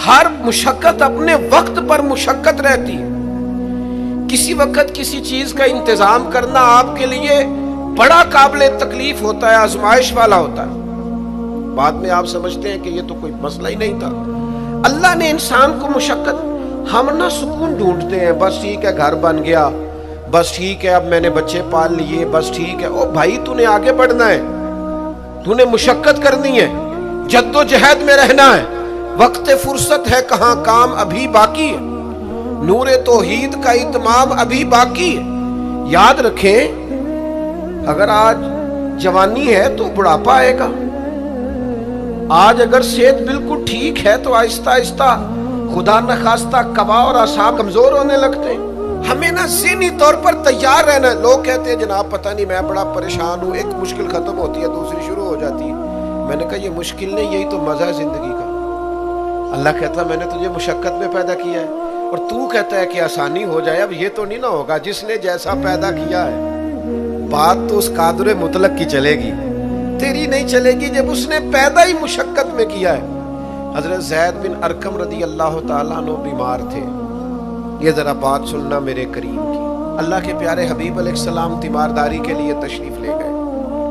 ہر مشقت اپنے وقت پر مشقت رہتی ہے. کسی وقت کسی چیز کا انتظام کرنا آپ کے لیے بڑا قابل تکلیف ہوتا ہے، آزمائش والا ہوتا ہے. بعد میں آپ سمجھتے ہیں کہ یہ تو کوئی مسئلہ ہی نہیں تھا. اللہ نے انسان کو مشقت، ہم نہ سکون ڈھونڈتے ہیں، بس ٹھیک ہے گھر بن گیا، بس ٹھیک ہے اب میں نے بچے پال لیے، بس ٹھیک ہے. او بھائی تو نے آگے بڑھنا ہے، تو نے مشقت کرنی ہے، جد و جہد میں رہنا ہے. وقت فرصت ہے کہاں، کام ابھی باقی ہے، نور توحید کا اتمام ابھی باقی ہے. یاد رکھیں اگر آج جوانی ہے تو بڑھاپا آئے گا. آج اگر صحت بالکل ٹھیک ہے تو آہستہ آہستہ خدا نخواستہ قوا اور اعصاب کمزور ہونے لگتے ہیں. ہمیں نا ذہنی طور پر تیار رہنا ہے. لوگ کہتے ہیں جناب پتہ نہیں میں بڑا پریشان ہوں، ایک مشکل ختم ہوتی ہے دوسری شروع ہو جاتی ہے. میں نے کہا یہ مشکل نہیں، یہی تو مزہ ہے زندگی کا. اللہ کہتا ہے میں نے تجھے مشقت میں پیدا کیا ہے اور تو کہتا ہے کہ آسانی ہو جائے. اب یہ تو نہیں نہ ہوگا، جس نے جیسا پیدا کیا ہے بات تو اس قادر مطلق کی چلے گی، تیری نہیں چلے گی جب اس نے پیدا ہی مشقت میں کیا ہے. حضرت زید بن ارقم رضی اللہ تعالیٰ عنہ بیمار تھے. یہ ذرا بات سننا میرے کریم کی. اللہ کے پیارے حبیب علیہ السلام تیمارداری کے لیے تشریف لے گئے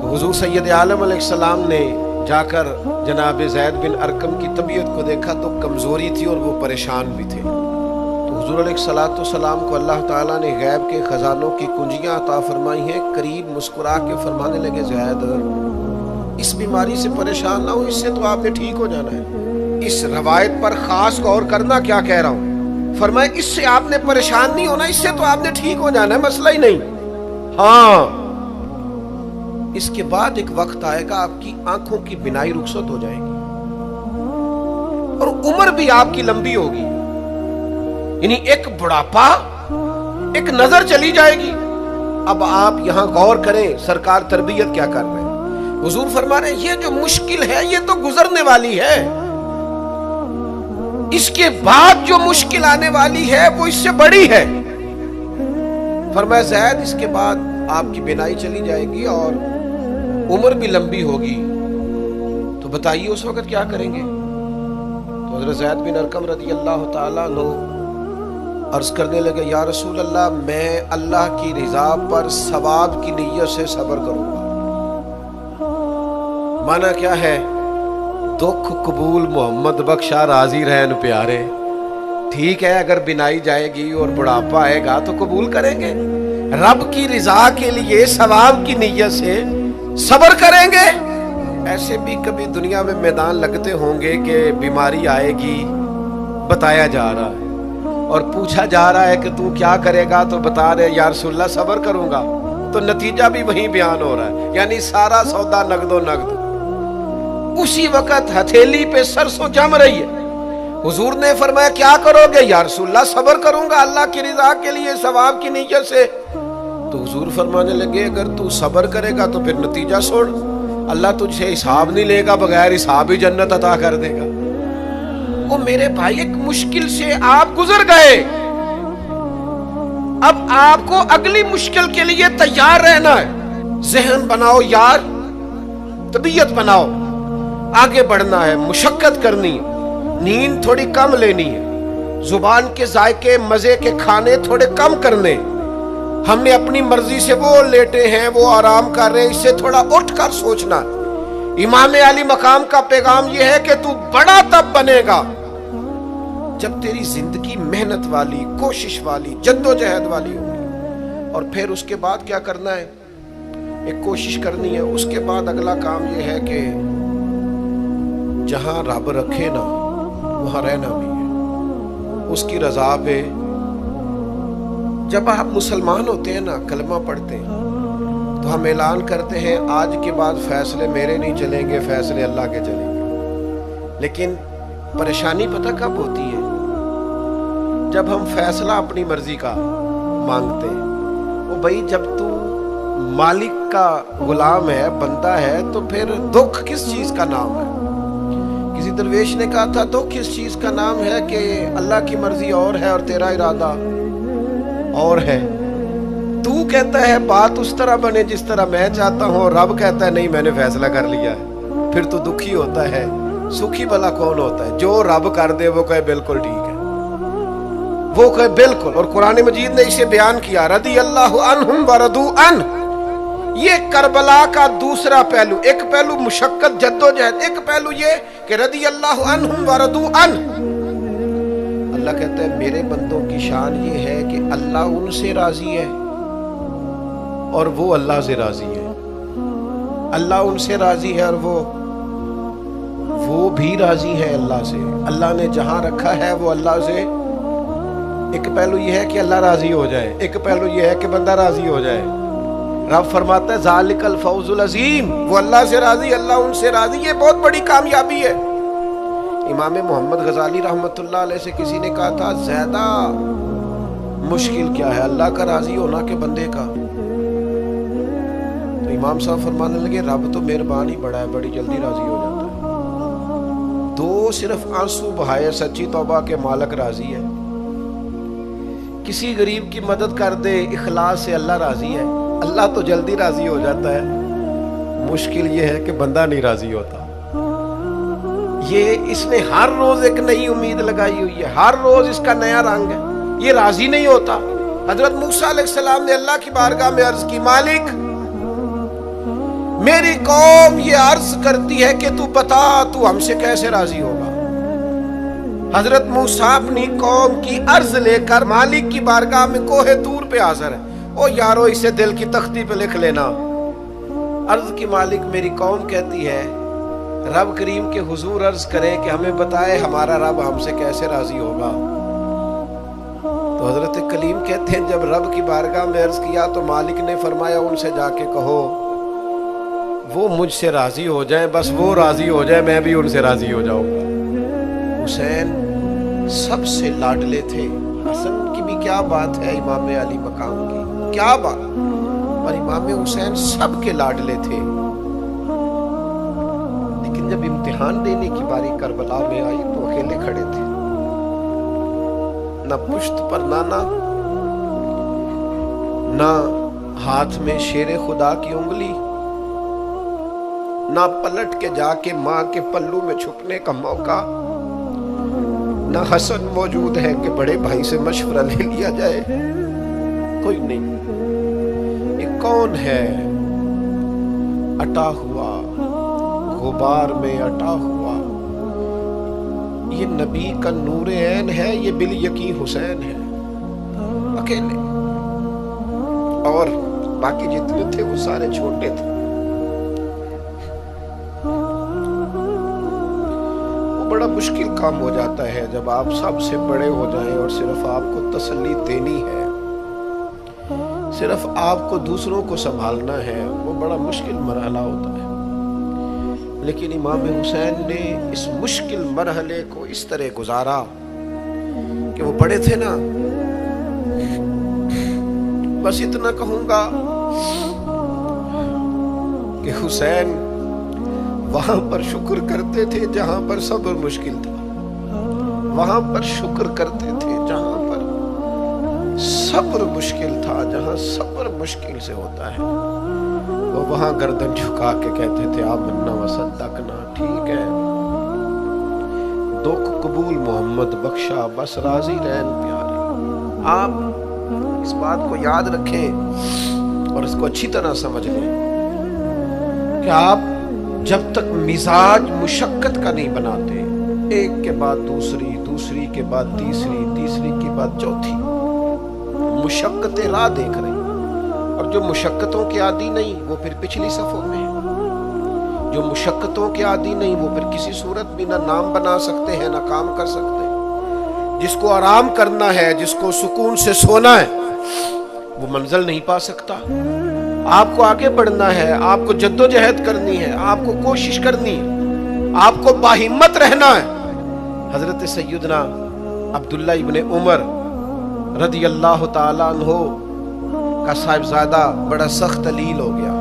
تو حضور سید عالم علیہ السلام نے جا کر جناب زید بن ارقم کی طبیعت کو دیکھا تو کمزوری تھی اور وہ پریشان بھی تھے. تو حضور علیہ الصلوۃ والسلام کو اللہ تعالیٰ نے غیب کے خزانوں کی کنجیاں عطا فرمائی ہیں. قریب مسکرا کے فرمانے لگے زید اس بیماری سے پریشان نہ ہو، اس سے تو آپ نے ٹھیک ہو جانا ہے. اس روایت پر خاص غور کرنا کیا کہہ رہا ہوں. فرمایا اس سے آپ نے پریشان نہیں ہونا، اس سے تو آپ نے ٹھیک ہو جانا ہے، مسئلہ ہی نہیں. ہاں اس کے بعد ایک وقت آئے گا آپ کی آنکھوں کی بینائی رخصت ہو جائے گی اور عمر بھی آپ کی لمبی ہوگی. یعنی ایک بڑھاپا، ایک نظر چلی جائے گی. اب آپ یہاں غور کریں سرکار تربیت کیا کر رہے ہیں. حضور فرما رہے ہیں یہ جو مشکل ہے یہ تو گزرنے والی ہے، اس کے بعد جو مشکل آنے والی ہے وہ اس سے بڑی ہے. فرمایا زید اس کے بعد آپ کی بینائی چلی جائے گی اور عمر بھی لمبی ہوگی، تو بتائیے اس وقت کیا کریں گے. تو حضرت زید بن ارقم رضی اللہ تعالیٰ عنہ عرض کرنے لگے یا رسول اللہ میں اللہ کی رضا پر ثواب کی نیت سے صبر کروں گا. مانا کیا ہے، دکھ قبول محمد بخشا راضی رہن پیارے. ٹھیک ہے اگر بینائی جائے گی اور بڑھاپا آئے گا تو قبول کریں گے، رب کی رضا کے لیے ثواب کی نیت سے صبر کریں گے. ایسے بھی کبھی دنیا میں میدان لگتے ہوں گے کہ بیماری آئے گی، بتایا جا رہا ہے اور پوچھا جا رہا ہے کہ تو کیا کرے گا، تو بتا رہے یا رسول اللہ صبر کروں گا، تو نتیجہ بھی وہی بیان ہو رہا ہے. یعنی سارا سودا نقد و نقد. اسی وقت ہتھیلی پہ سرسوں جم رہی ہے. حضور نے فرمایا کیا کرو گے؟ یا رسول اللہ صبر کروں گا اللہ کی رضا کے لیے ثواب کی نیت سے. تو حضور فرمانے لگے اگر تو صبر کرے گا تو پھر نتیجہ سن، اللہ تجھ سے حساب نہیں لے گا، بغیر حساب ہی جنت عطا کر دے گا. وہ میرے بھائی ایک مشکل سے آپ گزر گئے، اب آپ کو اگلی مشکل کے لیے تیار رہنا ہے. ذہن بناؤ یار، طبیعت بناؤ، آگے بڑھنا ہے، مشقت کرنی ہے، نیند تھوڑی کم لینی ہے، زبان کے ذائقے مزے کے کھانے تھوڑے کم کرنے. ہم نے اپنی مرضی سے وہ لیٹے ہیں، وہ آرام کر رہے ہیں، اس سے تھوڑا اٹھ کر سوچنا. امام علی مقام کا پیغام یہ ہے کہ تو بڑا تب بنے گا جب تیری زندگی محنت والی، کوشش والی، جد و جہد والی ہوگی. اور پھر اس کے بعد کیا کرنا ہے؟ ایک کوشش کرنی ہے. اس کے بعد اگلا کام یہ ہے کہ جہاں رب رکھے نا وہاں رہنا بھی ہے، اس کی رضا پہ. جب آپ مسلمان ہوتے ہیں نا، کلمہ پڑھتے ہیں تو ہم اعلان کرتے ہیں آج کے بعد فیصلے میرے نہیں چلیں گے، فیصلے اللہ کے چلیں گے. لیکن پریشانی پتہ کب ہوتی ہے؟ جب ہم فیصلہ اپنی مرضی کا مانگتے ہیں. وہ بھائی جب تو مالک کا غلام ہے، بندہ ہے، تو پھر دکھ کس چیز کا نام ہے؟ کسی درویش نے کہا تھا دکھ کس چیز کا نام ہے کہ اللہ کی مرضی اور ہے اور تیرا ارادہ اور ہے. تو کہتا ہے بات اس طرح بنے جس طرح میں چاہتا ہوں، رب کہتا ہے نہیں میں نے فیصلہ کر لیا ہے. پھر تو دکھی ہوتا ہے سکھی بلا کون ہوتا ہے؟ جو رب کر دے وہ کہے بالکل ٹھیک ہے، وہ کہے بالکل. اور قرآن مجید نے اسے بیان کیا، رضی اللہ عنہم ورضوا عنہ. یہ کربلا کا دوسرا پہلو. ایک پہلو مشقت جد و جہد، ایک پہلو یہ کہ رضی اللہ عنہم ورضوا عنہ. اللہ کہتا ہے میرے بندوں کی شان یہ ہے کہ اللہ ان سے راضی ہے اور وہ اللہ سے راضی ہے. اللہ ان سے راضی ہے اور وہ بھی راضی ہے اللہ سے. اللہ نے جہاں رکھا ہے وہ اللہ سے. ایک پہلو یہ ہے کہ اللہ راضی ہو جائے، ایک پہلو یہ ہے کہ بندہ راضی ہو جائے. رب فرماتا ہے ذالک الفوز العظیم. وہ اللہ سے راضی، اللہ ان سے راضی، یہ بہت بڑی کامیابی ہے. امام محمد غزالی رحمۃ اللہ علیہ سے کسی نے کہا تھا زیادہ مشکل کیا ہے، اللہ کا راضی ہونا کہ بندے کا؟ تو امام صاحب فرمانے لگے رب تو مہربان ہی بڑا ہے، بڑی جلدی راضی ہو جاتا ہے. دو صرف آنسو بہائے سچی توبہ کے مالک راضی ہے. کسی غریب کی مدد کر دے اخلاص سے اللہ راضی ہے. اللہ تو جلدی راضی ہو جاتا ہے، مشکل یہ ہے کہ بندہ نہیں راضی ہوتا. یہ اس نے ہر روز ایک نئی امید لگائی ہوئی ہے، ہر روز اس کا نیا رنگ ہے. یہ راضی نہیں ہوتا. حضرت موسیٰ علیہ السلام نے اللہ کی بارگاہ میں عرض کی، مالک میری قوم یہ عرض کرتی ہے کہ تو بتا تو ہم سے کیسے راضی ہوگا. حضرت موسیٰ اپنی قوم کی عرض لے کر مالک کی بارگاہ میں کوہ طور پہ حاضر ہے. او یارو اسے دل کی تختی پہ لکھ لینا. عرض کی مالک میری قوم کہتی ہے رب کریم کے حضور عرض کرے کہ ہمیں بتائے ہمارا رب ہم سے کیسے راضی ہوگا. تو حضرت کلیم کہتے ہیں جب رب کی بارگاہ میں عرض کیا تو مالک نے فرمایا ان سے جا کے کہو وہ مجھ سے راضی ہو جائیں، بس وہ راضی ہو جائے میں بھی ان سے راضی ہو جاؤں گا. حسین سب سے لاڈلے تھے. حسن کی بھی کیا بات ہے، امام علی مقام کی کیا بات، اور امام حسین سب کے لاڈلے تھے. لیکن جب امتحان دینے کی باری کربلا میں آئی تو اکیلے کھڑے تھے. نہ پشت پر نانا، نہ ہاتھ میں شیر خدا کی انگلی، نہ پلٹ کے جا کے ماں کے پلو میں چھپنے کا موقع، نہ حسن موجود ہے کہ بڑے بھائی سے مشورہ لے لیا جائے. کوئی نہیں. یہ کون ہے اٹا ہوا غبار میں اٹا ہوا؟ یہ نبی کا نور عین ہے، یہ بالیقین حسین ہے اکیلے. اور باقی جتنے تھے وہ سارے چھوٹے تھے. بڑا مشکل کام ہو جاتا ہے جب آپ سب سے بڑے ہو جائیں اور صرف آپ کو تسلی دینی ہے، صرف آپ کو دوسروں کو سنبھالنا ہے. وہ بڑا مشکل مرحلہ ہوتا ہے. لیکن امام حسین نے اس مشکل مرحلے کو اس طرح گزارا کہ وہ بڑے تھے نا. بس اتنا کہوں گا کہ حسین وہاں پر شکر کرتے تھے جہاں پر صبر مشکل تھا، وہاں پر شکر کرتے تھے جہاں پر صبر مشکل تھا. جہاں صبر مشکل سے ہوتا ہے وہ وہاں گردن جھکا کے کہتے تھے آمنا وصدقنا، ٹھیک ہے دکھ قبول محمد بخشا، بس راضی رہن پیارے. آپ اس بات کو یاد رکھیں اور اس کو اچھی طرح سمجھ لیں کہ آپ جب تک مزاج مشقت کا نہیں بناتے، ایک کے بعد دوسری، دوسری کے بعد تیسری، تیسری کے بعد چوتھی مشقتیں راہ دیکھ رہی، اور جو مشقتوں کے عادی نہیں وہ پھر پچھلی صفوں میں ہیں. جو مشقتوں کے عادی نہیں وہ پھر کسی صورت بھی نہ نام بنا سکتے ہیں نہ کام کر سکتے. جس کو آرام کرنا ہے، جس کو سکون سے سونا ہے، وہ منزل نہیں پا سکتا. آپ کو آگے بڑھنا ہے، آپ کو جد و جہد کرنی ہے، آپ کو کوشش کرنی ہے، آپ کو باہمت رہنا ہے. حضرت سیدنا عبداللہ ابن عمر رضی اللہ تعالیٰ عنہ کا صاحبزادہ بڑا سخت علیل ہو گیا.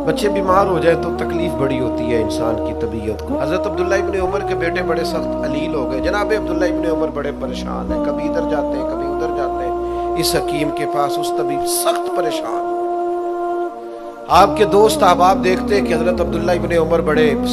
بچے بیمار ہو جائے تو تکلیف بڑی ہوتی ہے انسان کی طبیعت کو. حضرت عبداللہ ابن عمر کے بیٹے بڑے سخت علیل ہو گئے. جناب عبداللہ ابن عمر بڑے پریشان ہیں، کبھی ادھر جاتے ہیں کبھی ادھر جاتے ہیں، اس حکیم کے پاس اس طبیب، سخت پریشان. آپ کے دوست احباب دیکھتے کہ حضرت عبداللہ ابن عمر بڑے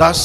10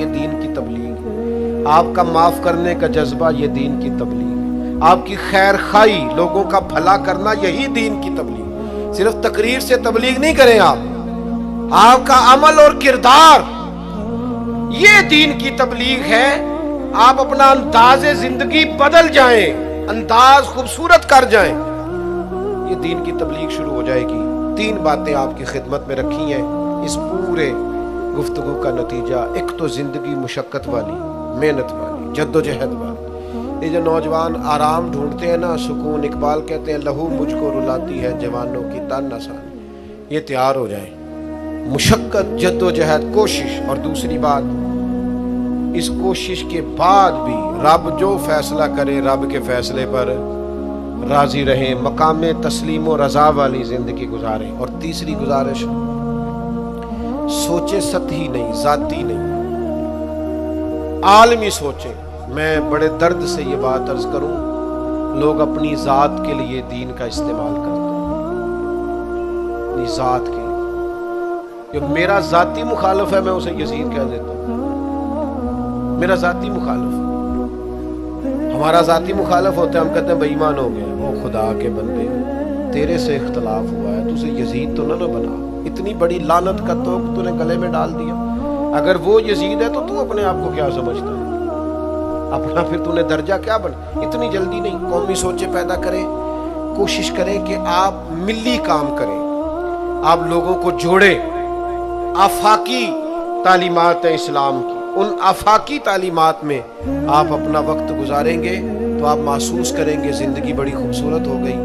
یہ دین کی تبلیغ ہے، آپ کا معاف کرنے کا جذبہ یہ دین کی تبلیغ ہے، آپ کی خیر خواہی، لوگوں کا بھلا کرنا یہی دین کی تبلیغ ہے۔ صرف تقریر سے تبلیغ نہیں کریں آپ کا عمل اور کردار یہ دین کی تبلیغ ہے۔ آپ اپنا انداز زندگی بدل جائیں، انداز خوبصورت کر جائیں، یہ دین کی تبلیغ شروع ہو جائے گی۔ 3 باتیں آپ کی خدمت میں رکھی ہیں اس پورے گفتگو کا نتیجہ۔ ایک تو زندگی مشقت والی، محنت والی، جد و جہد والی۔ یہ جو نوجوان آرام ڈھونڈتے ہیں نا، سکون، اقبال کہتے ہیں لہو مجھ کو رلاتی ہے جوانوں کی تن آسانی، یہ تیار ہو جائیں۔ مشقت، جد و جہد، کوشش۔ اور دوسری بات، اس کوشش کے بعد بھی رب جو فیصلہ کرے رب کے فیصلے پر راضی رہیں، مقام تسلیم و رضا والی زندگی گزاریں۔ اور تیسری گزارش، سوچیں سطحی نہیں، ذاتی نہیں، عالمی سوچیں۔ میں بڑے درد سے یہ بات عرض کروں، لوگ اپنی ذات کے لیے دین کا استعمال کرتے ہیں، اپنی ذات کے لیے۔ جو میرا ذاتی مخالف ہے میں اسے یزید کہہ دیتا ہوں، میرا ذاتی مخالف۔ ہمارا ذاتی مخالف ہوتا ہے، ہم کہتے ہیں بے ایمان ہو گیا، وہ خدا کے بندے تیرے سے اختلاف ہوا ہے، تو اسے یزید تو نہ بنا، اتنی بڑی لعنت کا توق تو نے گلے میں ڈال دیا۔ اگر وہ یزید ہے تو اپنے آپ کو کیا سمجھتا ہے؟ اپنا پھر تو نے درجہ کیا بنا؟ اتنی جلدی نہیں، قومی سوچیں پیدا کریں، کوشش کریں کہ آپ ملی کام کریں، آپ لوگوں کو جوڑیں۔ آفاقی تعلیمات ہیں اسلام کی، ان آفاقی تعلیمات میں آپ اپنا وقت گزاریں گے تو آپ محسوس کریں گے زندگی بڑی خوبصورت ہو گئی۔